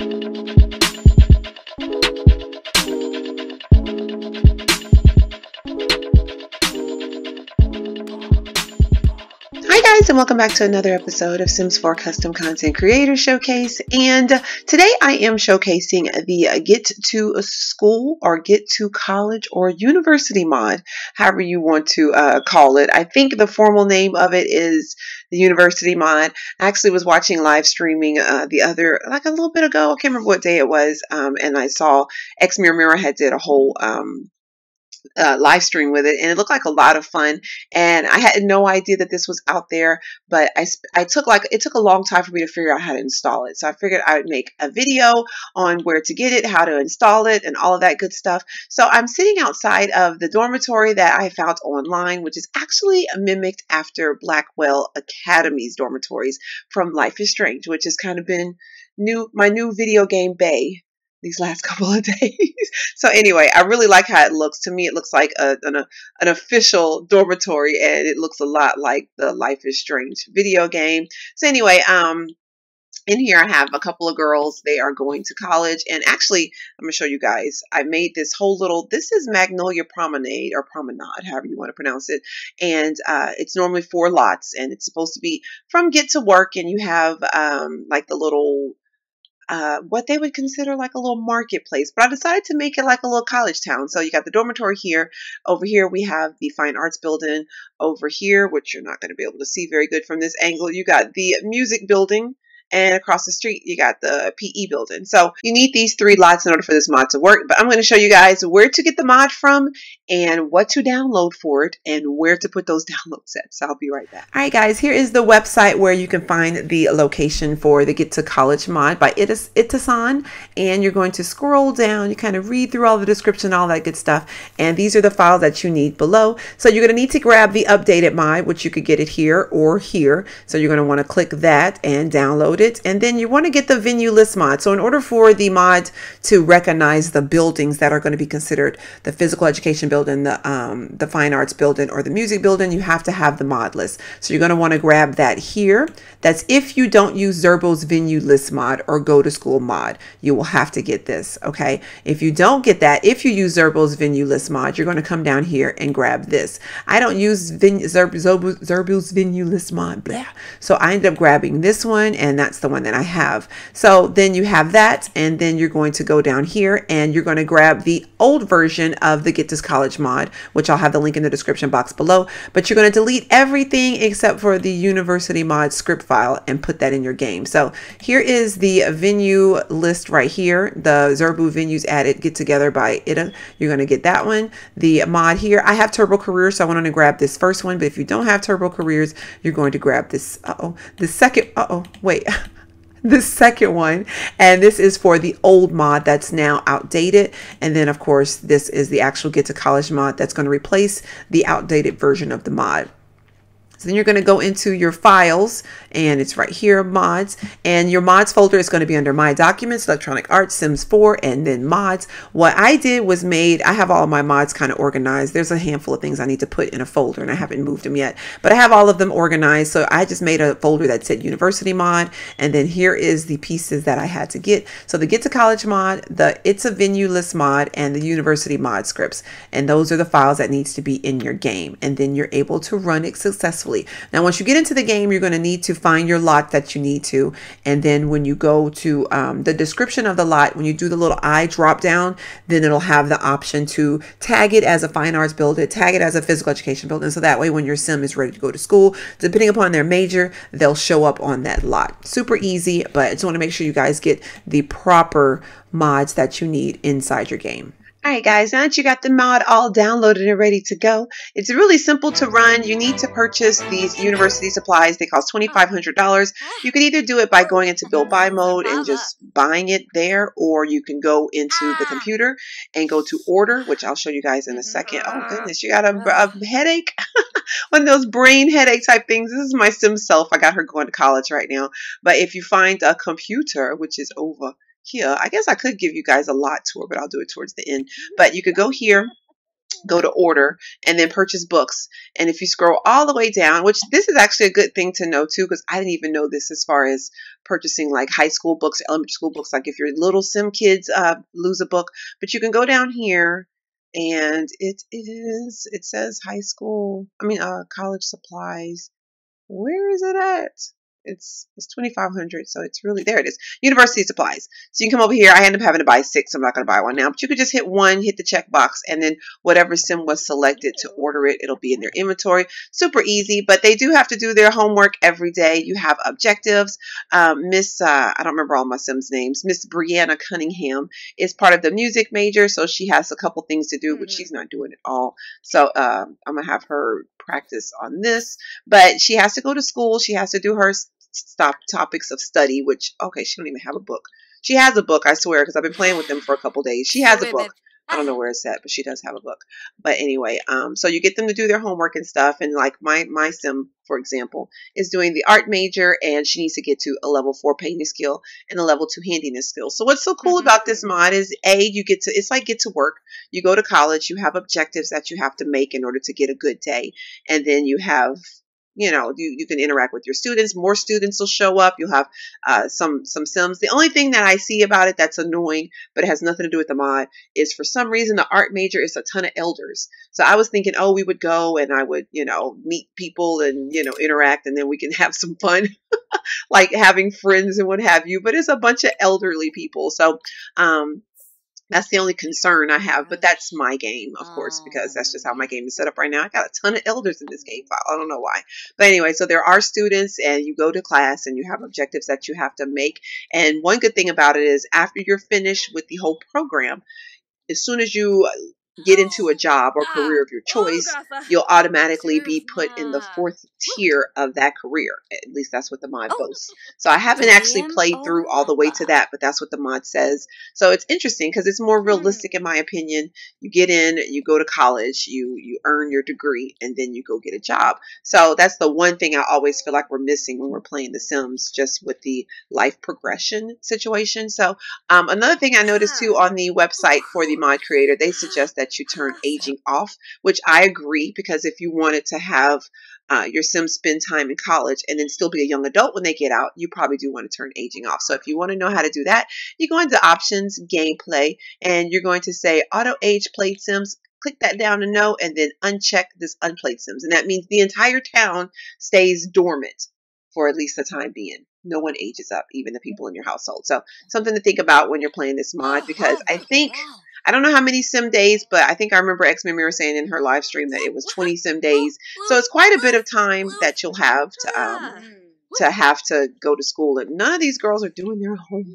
Hi guys, and welcome back to another episode of Sims 4 Custom Content Creator Showcase. And today I am showcasing the Get to School or Get to College or University mod, however you want to call it. I think the formal name of it is the University mod. I actually was watching live streaming a little bit ago. I can't remember what day it was, and I saw X Mirror had did a whole live stream with it, and it looked like a lot of fun. And I had no idea that this was out there, but it took a long time for me to figure out how to install it. So I figured I would make a video on where to get it, how to install it, and all of that good stuff. So I'm sitting outside of the dormitory that I found online, which is actually mimicked after Blackwell Academy's dormitories from Life is Strange, which has kind of been my new video game bay these last couple of days. So anyway, I really like how it looks. To me, it looks like an official dormitory, and it looks a lot like the Life is Strange video game. So anyway, in here I have a couple of girls. They are going to college, and actually, I'm going to show you guys. I made this whole this is Magnolia Promenade, or Promenade, however you want to pronounce it. And it's normally 4 lots, and it's supposed to be from get to work, and you have like the little what they would consider like a little marketplace, but I decided to make it like a little college town. So you got the dormitory here. Over here we have the fine arts building. Over here, which you're not going to be able to see very good from this angle, you got the music building. And across the street, you got the PE building. So you need these 3 lots in order for this mod to work. But I'm going to show you guys where to get the mod from and what to download for it and where to put those downloads at. So I'll be right back. All right, guys, here is the website where you can find the location for the Get to College mod by Itasan. And you're going to scroll down. You kind of read through all the description, all that good stuff. And these are the files that you need below. So you're going to need to grab the updated mod, which you could get it here or here. So you're going to want to click that and download it. And then you want to get the venue list mod. So in order for the mod to recognize the buildings that are going to be considered the physical education building, the fine arts building, or the music building, you have to have the mod list. So you're going to want to grab that here. That's if you don't use Zerbo's venue list mod or go to school mod, you will have to get this. Okay. If you don't get that, if you use Zerbo's venue list mod, you're going to come down here and grab this. I don't use Zerbo's venue list mod. Blah. So I ended up grabbing this one, and that's the one that I have. So then you have that, and then you're going to go down here and you're going to grab the old version of the Get to College mod, which I'll have the link in the description box below. But you're going to delete everything except for the University mod script file and put that in your game. So here is the venue list right here. The Zerbo venues added get together by Ita. You're going to get that one. The mod here, I have Turbo Careers, so I want to grab this first one. But if you don't have Turbo Careers, you're going to grab this. The second. Wait. The second one, and this is for the old mod that's now outdated. And then of course this is the actual Get to College mod that's going to replace the outdated version of the mod. So then you're going to go into your files, and it's right here, mods, and your mods folder is going to be under My Documents, Electronic Arts, Sims 4, and then mods. What I did was I have all of my mods kind of organized. There's a handful of things I need to put in a folder, and I haven't moved them yet, but I have all of them organized. So I just made a folder that said University mod, and then here is the pieces that I had to get. So the Get to College mod, the It's a Venue List mod, and the University mod scripts. And those are the files that needs to be in your game, and then you're able to run it successfully. Now, once you get into the game, you're going to need to find your lot that you need to. And then when you go to the description of the lot, when you do the little I drop down, then it'll have the option to tag it as a fine arts building, tag it as a physical education building. So that way, when your sim is ready to go to school, depending upon their major, they'll show up on that lot. Super easy, but I just want to make sure you guys get the proper mods that you need inside your game. All right, guys, now that you got the mod all downloaded and ready to go, it's really simple to run. You need to purchase these university supplies. They cost $2,500. You can either do it by going into build buy mode and just buying it there, or you can go into the computer and go to order, which I'll show you guys in a second. Oh, goodness, you got a headache? One of those brain headache type things. This is my sim self. I got her going to college right now. But if you find a computer, which is over here, I guess I could give you guys a lot tour, but I'll do it towards the end. But you could go here go to order, and then purchase books. And if you scroll all the way down, which this is actually a good thing to know too, because I didn't even know this as far as purchasing like high school books, elementary school books, like if your little sim kids lose a book. But you can go down here and it says high school, college supplies. Where is it at? It's 2,500, so it's really, there it is. University supplies. So you can come over here. I end up having to buy 6. So I'm not going to buy one now, but you could just hit 1, hit the checkbox, and then whatever sim was selected to order it, it'll be in their inventory. Super easy, but they do have to do their homework every day. You have objectives. I don't remember all my sims' names. Miss Brianna Cunningham is part of the music major, so she has a couple things to do, which she's not doing at all. So I'm going to have her practice on this, but she has to go to school. She has to do her topics of study, which, okay, she don't even have a book. She has a book, I swear, because I've been playing with them for a couple days. She has a book. I don't know where it's at, but she does have a book. But anyway, so you get them to do their homework and stuff. And like my sim, for example, is doing the art major, and she needs to get to a level 4 painting skill and a level 2 handiness skill. So what's so cool about this mod is it's like get to work. You go to college, you have objectives that you have to make in order to get a good day. And then you have, you can interact with your students. More students will show up. You'll have some sims. The only thing that I see about it that's annoying, but it has nothing to do with the mod, is for some reason the art major is a ton of elders. So I was thinking, oh, we would go and I would, meet people and, interact, and then we can have some fun, like having friends and what have you. But it's a bunch of elderly people. So that's the only concern I have, but that's my game, of course, because that's just how my game is set up right now. I got a ton of elders in this game file. I don't know why. But anyway, so there are students, and you go to class, and you have objectives that you have to make. And one good thing about it is after you're finished with the whole program, as soon as you get into a job or career of your choice, you'll automatically be put in the 4th tier of that career. At least that's what the mod boasts. So I haven't actually played through all the way to that, but that's what the mod says. So it's interesting because it's more realistic in my opinion. You get in, you go to college, you earn your degree, and then you go get a job. So that's the one thing I always feel like we're missing when we're playing The Sims, just with the life progression situation. So another thing I noticed too on the website for the mod creator, they suggest that you turn aging off, which I agree, because if you wanted to have your Sims spend time in college and then still be a young adult when they get out, you probably do want to turn aging off. So if you want to know how to do that, you go into options, gameplay, and you're going to say auto age played Sims. Click that down to no, and then uncheck this unplayed Sims. And that means the entire town stays dormant for at least the time being. No one ages up, even the people in your household. So something to think about when you're playing this mod, because I don't know how many sim days, but I think I remember X-Mimira saying in her live stream that it was 20 sim days. So it's quite a bit of time that you'll have to go to school. And none of these girls are doing their homework.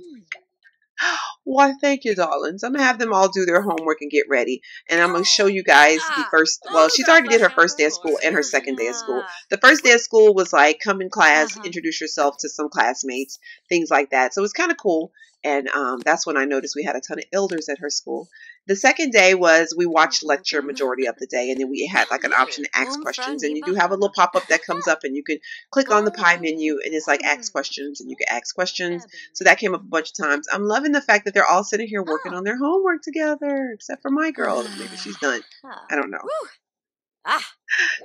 Why, thank you, darlings. I'm going to have them all do their homework and get ready. And I'm going to show you guys the first, well, she's already did her first day of school and her second day of school. The first day of school was like, come in class, introduce yourself to some classmates, things like that. So it was kind of cool. And that's when I noticed we had a ton of elders at her school. The second day was we watched lecture majority of the day, and then we had like an option to ask questions, and you do have a little pop-up that comes up, and you can click on the pie menu, and it's like ask questions, and you can ask questions. So that came up a bunch of times. I'm loving the fact that they're all sitting here working on their homework together, except for my girl. Maybe she's done. I don't know.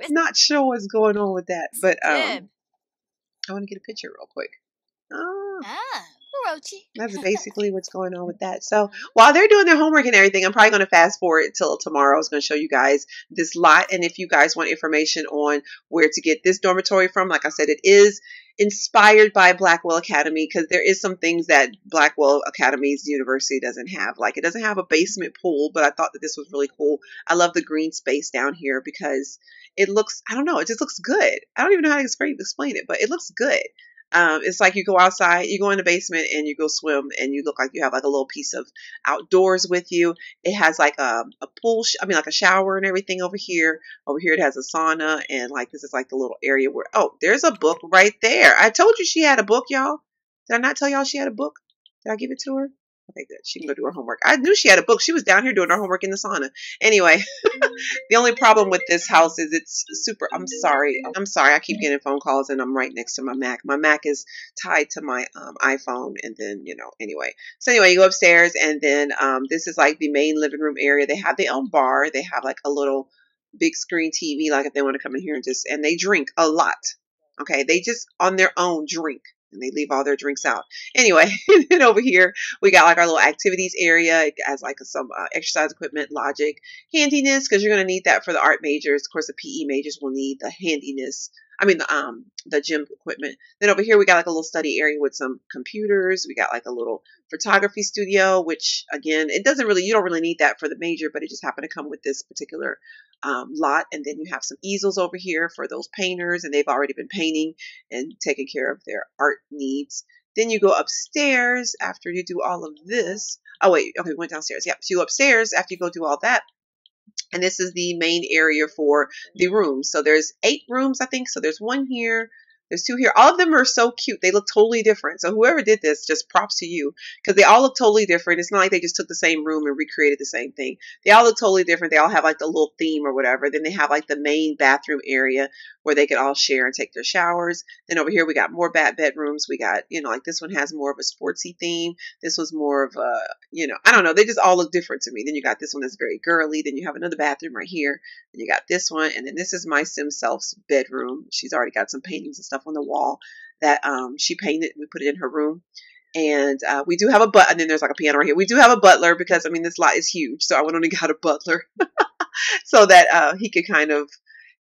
Not sure what's going on with that, but I want to get a picture real quick. That's basically what's going on with that. So while they're doing their homework and everything, I'm probably going to fast forward till tomorrow. I was going to show you guys this lot. And if you guys want information on where to get this dormitory from, like I said, it is inspired by Blackwell Academy, because there is some things that Blackwell Academy's university doesn't have. Like, it doesn't have a basement pool, but I thought that this was really cool. I love the green space down here because it looks, I don't know, it just looks good. I don't even know how to explain it, but it looks good. It's like you go outside, you go in the basement and you go swim, and you look like you have like a little piece of outdoors with you. It has like a pool, like a shower and everything over here. Over here it has a sauna, and like this is like the little area where, oh, there's a book right there. I told you she had a book, y'all. Did I not tell y'all she had a book? Did I give it to her? Okay, good. She can go do her homework. I knew she had a book. She was down here doing her homework in the sauna. Anyway, the only problem with this house is it's super. I'm sorry. I'm sorry. I keep getting phone calls and I'm right next to my Mac. My Mac is tied to my iPhone. And then, anyway. So anyway, you go upstairs and then this is like the main living room area. They have their own bar. They have like a little big screen TV, like if they want to come in here and they drink a lot. Okay, they just on their own drink and they leave all their drinks out. Anyway, and over here we got like our little activities area. It has like some exercise equipment, logic, handiness, because you're going to need that for the art majors. Of course, the PE majors will need the handiness. I mean the gym equipment. Then over here we got like a little study area with some computers. We got like a little photography studio, which again, you don't really need that for the major, but it just happened to come with this particular lot. And then you have some easels over here for those painters, and they've already been painting and taking care of their art needs. Then you go upstairs after you do all of this. Oh wait, okay, we went downstairs. Yep, so you go upstairs after you go do all that. And this is the main area for the rooms. So there's 8 rooms, I think. So there's 1 here. There's 2 here. All of them are so cute. They look totally different. So whoever did this, just props to you, because they all look totally different. It's not like they just took the same room and recreated the same thing. They all look totally different. They all have like the little theme or whatever. Then they have like the main bathroom area where they can all share and take their showers. Then over here we got more bedrooms. We got, like this one has more of a sportsy theme. This was more of a, I don't know. They just all look different to me. Then you got this one that's very girly. Then you have another bathroom right here. And you got this one. And then this is my Sim Self's bedroom. She's already got some paintings and stuff on the wall that she painted. We put it in her room. And we do have a and then there's like a piano right here. We do have a butler because, this lot is huge. So I went on and got a butler so that he could kind of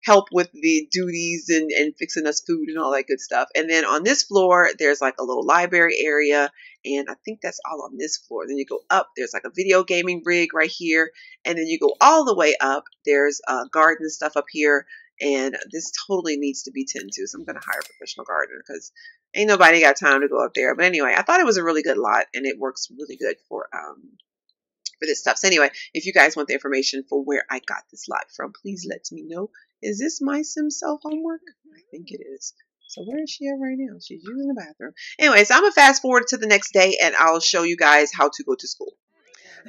help with the duties and fixing us food and all that good stuff. And then on this floor, there's like a little library area. And I think that's all on this floor. Then you go up, there's like a video gaming rig right here. And then you go all the way up. There's garden stuff up here. And this totally needs to be tended to. So I'm going to hire a professional gardener because ain't nobody got time to go up there. But anyway, I thought it was a really good lot and it works really good for this stuff. So anyway, if you guys want the information for where I got this lot from, please let me know. Is this my Sim Self homework? I think it is. So where is she at right now? She's using the bathroom. Anyway, so I'm going to fast forward to the next day and I'll show you guys how to go to school.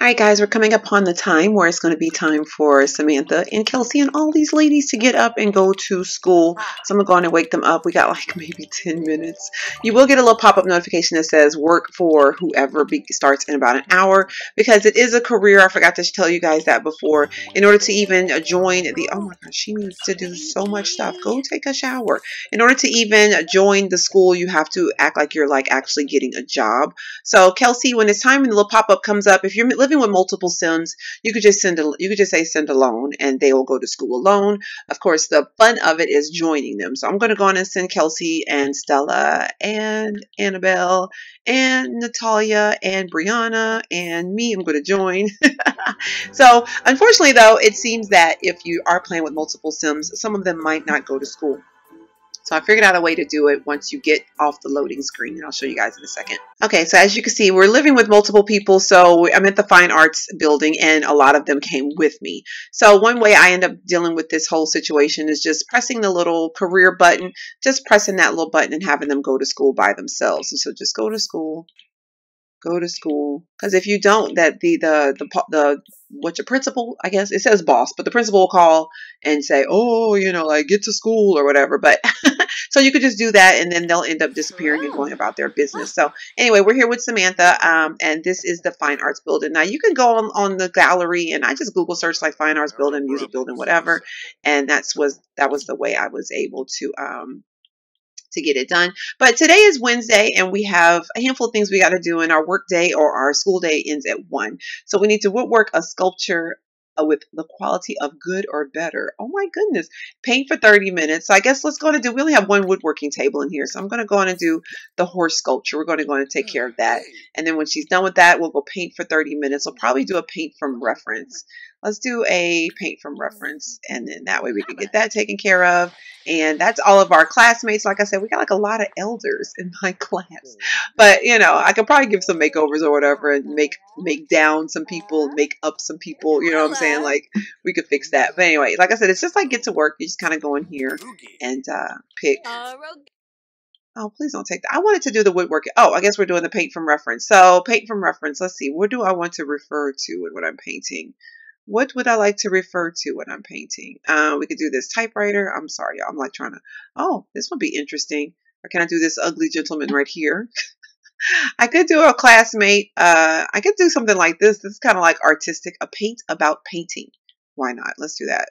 All right, guys, we're coming upon the time where it's going to be time for Samantha and Kelsey and all these ladies to get up and go to school. So I'm going to go on and wake them up. We got like maybe 10 minutes. You will get a little pop-up notification that says work for whoever starts in about an hour because it is a career. I forgot to tell you guys that before. In order to even join oh my gosh, she needs to do so much stuff. Go take a shower. In order to even join the school, you have to act like you're like actually getting a job. So Kelsey, when it's time and the little pop-up comes up, if you're living with multiple Sims, you could just say send alone and they will go to school alone. Of course, the fun of it is joining them. So I'm going to go on and send Kelsey and Stella and Annabelle and Natalia and Brianna and me. I'm going to join. So unfortunately though, it seems that if you are playing with multiple Sims, some of them might not go to school. So I figured out a way to do it once you get off the loading screen, and I'll show you guys in a second. Okay, so as you can see, we're living with multiple people. So I'm at the Fine Arts building, and a lot of them came with me. So one way I end up dealing with this whole situation is just pressing the little career button, just pressing that little button and having them go to school by themselves. And so just go to school. Go to school, because if you don't, that what's your principal? I guess it says boss, but the principal will call and say, oh, like get to school or whatever. But so you could just do that, and then they'll end up disappearing and going about their business. So anyway, we're here with Samantha, and this is the Fine Arts building. Now you can go on the gallery, and I just Google search like Fine Arts building, music building, whatever, and that was the way I was able to get it done. But today is Wednesday and we have a handful of things we got to do, and our work day or our school day ends at 1. So we need to woodwork a sculpture with the quality of good or better. Oh my goodness. Paint for 30 minutes. So I guess let's go on and we only have one woodworking table in here. So I'm going to go on and do the horse sculpture. We're going to go on and take care of that. And then when she's done with that, we'll go paint for 30 minutes. We'll probably do a paint from reference. Let's do a paint from reference. And then that way we can get that taken care of. And that's all of our classmates. Like I said, we got like a lot of elders in my class. But, I could probably give some makeovers or whatever and make down some people, make up some people. You know what I'm saying? Like, we could fix that. But anyway, like I said, it's just like get to work. You just kind of go in here and pick Oh, please don't take that. I wanted to do the woodworking. Oh, I guess we're doing the paint from reference. So paint from reference. Let's see. What do I want to refer to when I'm painting? What would I like to refer to when I'm painting? We could do this typewriter. I'm sorry, y'all. I'm like trying to, oh, this would be interesting. Or can I do this ugly gentleman right here? I could do a classmate. I could do something like this. This is kind of like artistic. A paint about painting. Why not? Let's do that.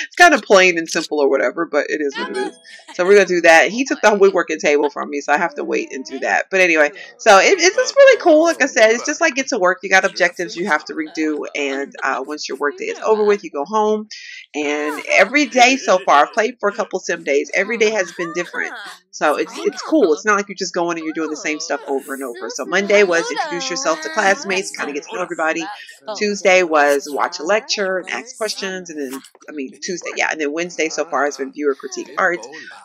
It's kind of plain and simple or whatever, but it is what it is. So we're going to do that. He took the woodworking table from me, so I have to wait and do that. But anyway, so it's just really cool. Like I said, it's just like get to work. You got objectives you have to redo. And once your work day is over with, you go home. And every day so far, I've played for a couple sim days. Every day has been different. So it's cool. It's not like you're just going and you're doing the same stuff over and over. So Monday was introduce yourself to classmates, kind of get to know everybody. Tuesday was watch a lecture and ask questions. And then, Tuesday, yeah. And then Wednesday so far has been viewer critique art,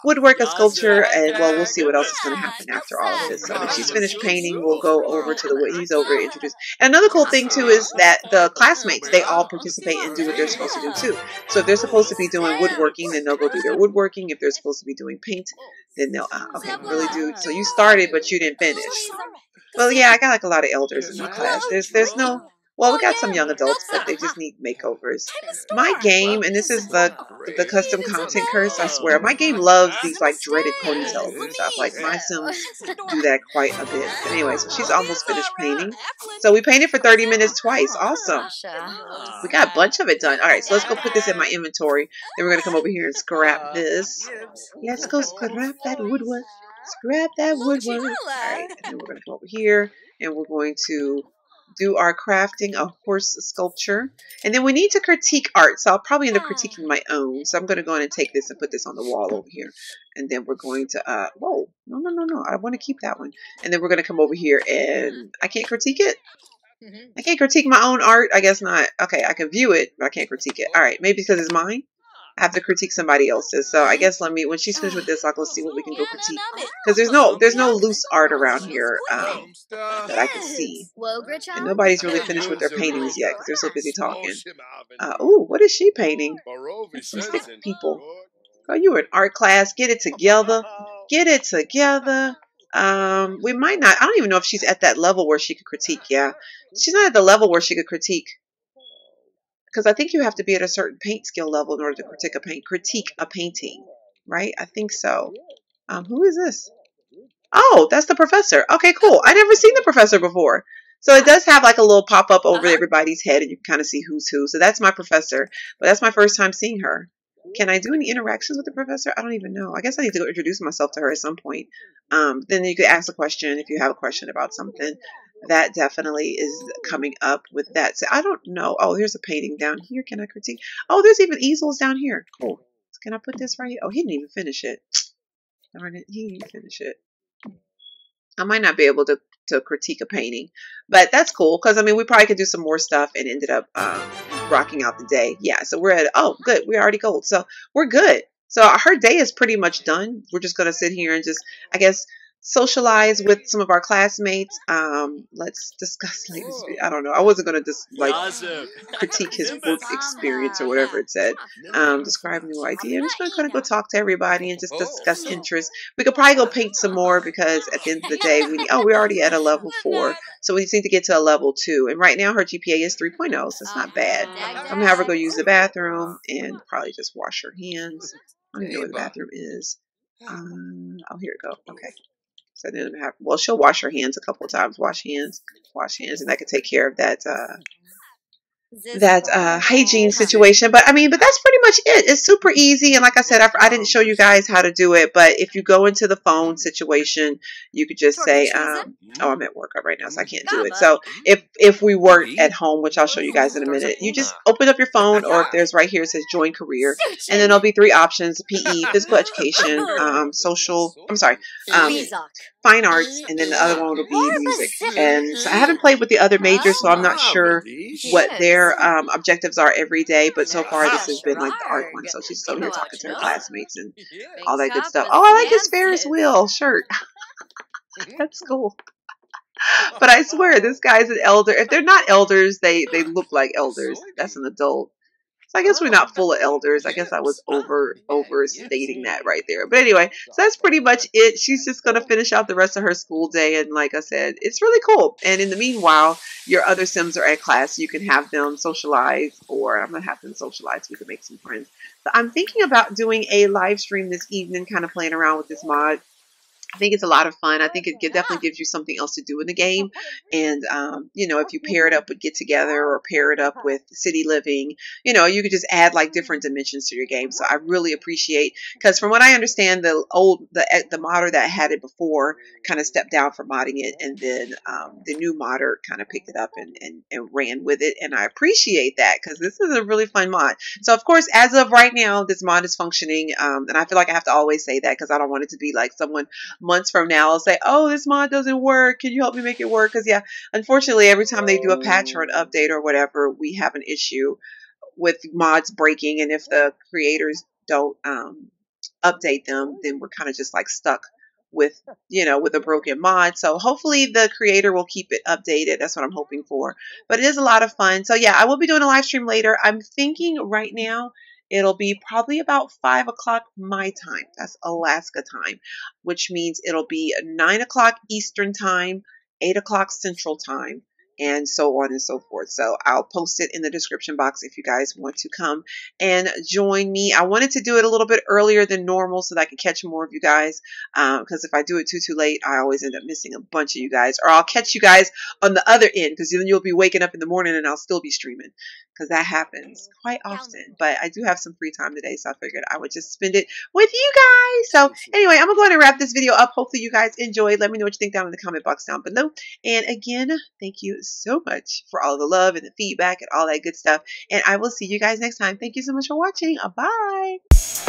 woodwork, a sculpture, and well, we'll see what else is going to happen after all of this. So when she's finished painting, we'll go over to the he's over to introduce. And another cool thing too is that the classmates, they all participate and do what they're supposed to do too. So if they're supposed to be doing woodworking, then they'll go do their woodworking. If they're supposed to be doing paint, then they'll okay, really do. So you started, but you didn't finish. Well, yeah, I got like a lot of elders in my class. There's no. Well, we got some young adults, but they just need makeovers. My game, and this is the custom content curse, I swear, my game loves these like dreaded ponytails and stuff. Like my Sims do that quite a bit. But anyway, so she's almost finished painting. So we painted for 30 minutes twice. Awesome. We got a bunch of it done. All right, so let's go put this in my inventory. Then we're going to come over here and scrap this. Let's go scrap that woodwork. Scrap that woodwork. All right, and then we're going to come over here and we're going to do our crafting a horse sculpture. And then we need to critique art. So I'll probably end up critiquing my own. So I'm going to go in and take this and put this on the wall over here. And then we're going to, whoa, no. I want to keep that one. And then we're going to come over here and I can't critique it. I can't critique my own art. I guess not. Okay, I can view it, but I can't critique it. All right, maybe because it's mine. I have to critique somebody else's. So I guess when she's finished with this, I'll go see what we can go critique. Because there's no loose art around here that I can see. And nobody's really finished with their paintings yet because they're so busy talking. Ooh, what is she painting? Some stick people. Oh, you were in art class. Get it together. Get it together. We might not. I don't even know if she's at that level where she could critique. Yeah, she's not at the level where she could critique. Because I think you have to be at a certain paint skill level in order to critique a painting, right? I think so. Who is this? Oh, that's the professor. Okay, cool. I never seen the professor before. So it does have like a little pop-up over everybody's head and you can kind of see who's who. So that's my professor, but that's my first time seeing her. Can I do any interactions with the professor? I don't even know. I guess I need to go introduce myself to her at some point. Then you could ask a question if you have a question about something. That definitely is coming up with that. So I don't know. Oh, here's a painting down here. Can I critique? Oh, there's even easels down here. Cool. Can I put this right here? Oh, he didn't even finish it. Darn it. He didn't finish it. I might not be able to critique a painting, but that's cool. Because, we probably could do some more stuff and ended up rocking out the day. Yeah, so we're at, oh, good. We're already gold. So we're good. So her day is pretty much done. We're just going to sit here and just, I guess, socialize with some of our classmates. Let's discuss latest. I don't know. I wasn't gonna just critique his work experience or whatever it said. Describe a new idea. I'm just gonna kind of go talk to everybody and just discuss interests. We could probably go paint some more because at the end of the day, we're already at a level 4, so we just need to get to a level 2. And right now her GPA is 3.0, so it's not bad. I'm gonna have her go use the bathroom and probably just wash her hands. I don't even know where the bathroom is. Oh, here we go. Okay. So then she'll wash her hands a couple of times, wash hands, and that could take care of that hygiene situation. But but that's pretty much it. It's super easy. And like I said, I didn't show you guys how to do it, but if you go into the phone situation, you could just say, oh, I'm at work right now, so I can't do it. So if we weren't at home, which I'll show you guys in a minute, you just open up your phone, or if there's right here, it says join career, and then there'll be 3 options: PE, physical education, fine arts, and then the other one will be music. And so I haven't played with the other majors, so I'm not sure what their objectives are every day, but so far this has been like the art one. So she's over here talking to her classmates and all that good stuff. Oh, I like his Ferris wheel shirt. That's cool. But I swear this guy's an elder. If they're not elders, they look like elders. That's an adult. So I guess we're not full of elders. I guess I was overstating that right there. But anyway, so that's pretty much it. She's just going to finish out the rest of her school day. And like I said, it's really cool. And in the meanwhile, your other Sims are at class. You can have them socialize, or I'm going to have them socialize. We can make some friends. So I'm thinking about doing a live stream this evening, kind of playing around with this mod. I think it's a lot of fun. I think it definitely gives you something else to do in the game. And, you know, if you pair it up with Get Together or pair it up with City Living, you know, you could just add like different dimensions to your game. So I really appreciate, because from what I understand, the modder that had it before kind of stepped down for modding it. And then the new modder kind of picked it up and ran with it. And I appreciate that, because this is a really fun mod. So, of course, as of right now, this mod is functioning. And I feel like I have to always say that, because I don't want it to be like someone months from now I'll say, oh, this mod doesn't work, can you help me make it work? Because yeah, unfortunately, every time they do a patch or an update or whatever, we have an issue with mods breaking. And if the creators don't update them, then we're kind of just like stuck with, you know, with a broken mod. So hopefully the creator will keep it updated. That's what I'm hoping for. But it is a lot of fun. So yeah, I will be doing a live stream later. I'm thinking right now it'll be probably about 5 o'clock my time. That's Alaska time, which means it'll be 9 o'clock Eastern time, 8 o'clock Central time, and so on and so forth. So I'll post it in the description box if you guys want to come and join me. I wanted to do it a little bit earlier than normal so that I could catch more of you guys, because if I do it too late, I always end up missing a bunch of you guys, or I'll catch you guys on the other end, because then you'll be waking up in the morning and I'll still be streaming, because that happens quite often. But I do have some free time today, so I figured I would just spend it with you guys. So anyway, I'm going to go ahead and wrap this video up. Hopefully you guys enjoyed. Let me know what you think down in the comment box down below. And again, thank you so much for all the love and the feedback and all that good stuff. And I will see you guys next time. Thank you so much for watching. Bye.